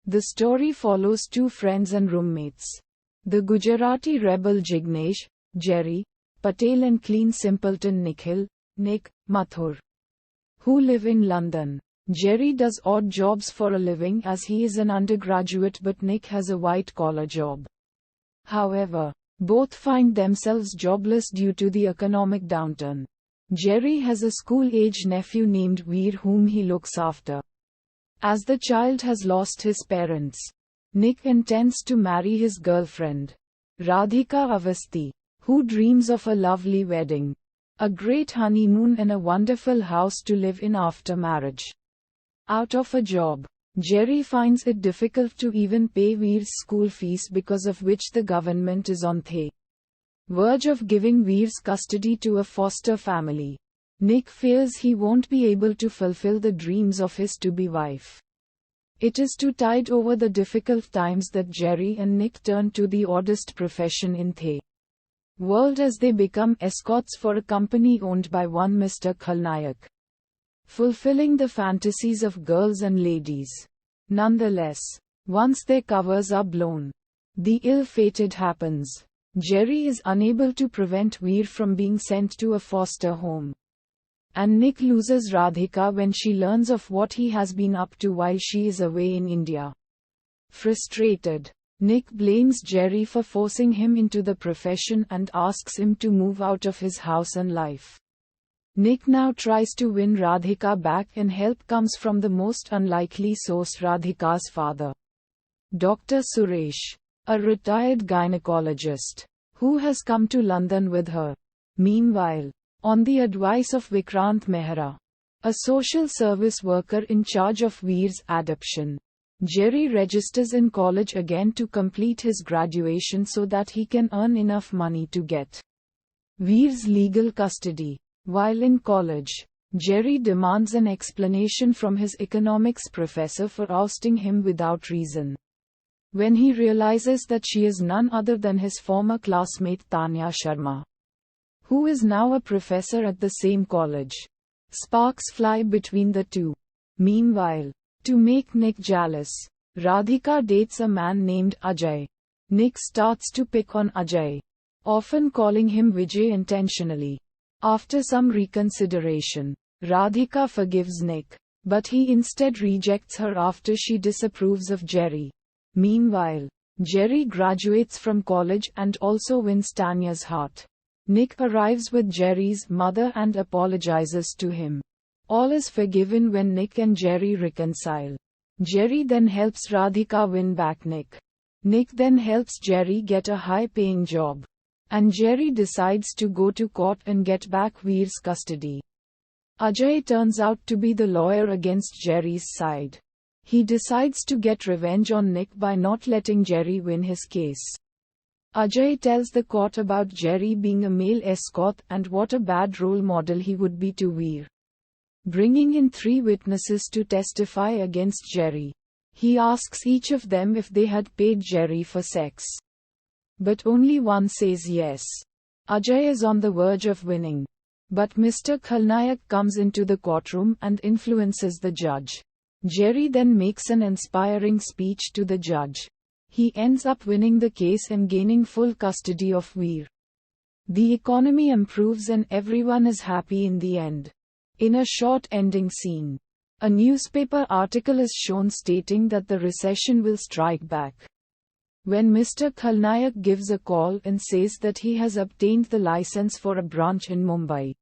The story follows two friends and roommates. The Gujarati rebel Jignesh, Jerry, Patel and clean simpleton Nikhil, Nick, Mathur, who live in London. Jerry does odd jobs for a living as he is an undergraduate, but Nick has a white-collar job. However, both find themselves jobless due to the economic downturn. Jerry has a school-age nephew named Veer whom he looks after. As the child has lost his parents, Nick intends to marry his girlfriend, Radhika Avasthi, who dreams of a lovely wedding, a great honeymoon and a wonderful house to live in after marriage. Out of a job, Jerry finds it difficult to even pay Veer's school fees, because of which the government is on the verge of giving Veer's custody to a foster family. Nick fears he won't be able to fulfill the dreams of his to-be wife. It is to tide over the difficult times that Jerry and Nick turn to the oddest profession in the world as they become escorts for a company owned by one Mr. Khalnayak, fulfilling the fantasies of girls and ladies. Nonetheless, once their covers are blown, the ill-fated happens. Jerry is unable to prevent Veer from being sent to a foster home, and Nick loses Radhika when she learns of what he has been up to while she is away in India. Frustrated, Nick blames Jerry for forcing him into the profession and asks him to move out of his house and life. Nick now tries to win Radhika back, and help comes from the most unlikely source, Radhika's father, Dr. Suresh, a retired gynecologist, who has come to London with her. Meanwhile, on the advice of Vikrant Mehra, a social service worker in charge of Veer's adoption, Jerry registers in college again to complete his graduation so that he can earn enough money to get Veer's legal custody. While in college, Jerry demands an explanation from his economics professor for ousting him without reason. When he realizes that she is none other than his former classmate Tanya Sharma, who is now a professor at the same college, sparks fly between the two. Meanwhile, to make Nick jealous, Radhika dates a man named Ajay. Nick starts to pick on Ajay, often calling him Vijay intentionally. After some reconsideration, Radhika forgives Nick, but he instead rejects her after she disapproves of Jerry. Meanwhile, Jerry graduates from college and also wins Tanya's heart. Nick arrives with Jerry's mother and apologizes to him. All is forgiven when Nick and Jerry reconcile. Jerry then helps Radhika win back Nick. Nick then helps Jerry get a high-paying job, and Jerry decides to go to court and get back Veer's custody. Ajay turns out to be the lawyer against Jerry's side. He decides to get revenge on Nick by not letting Jerry win his case. Ajay tells the court about Jerry being a male escort and what a bad role model he would be to Veer. Bringing in 3 witnesses to testify against Jerry, he asks each of them if they had paid Jerry for sex. But only one says yes. Ajay is on the verge of winning, but Mr. Khalnayak comes into the courtroom and influences the judge. Jerry then makes an inspiring speech to the judge. He ends up winning the case and gaining full custody of Veer. The economy improves and everyone is happy in the end. In a short ending scene, a newspaper article is shown stating that the recession will strike back. When Mr. Khalnayak gives a call and says that he has obtained the license for a branch in Mumbai,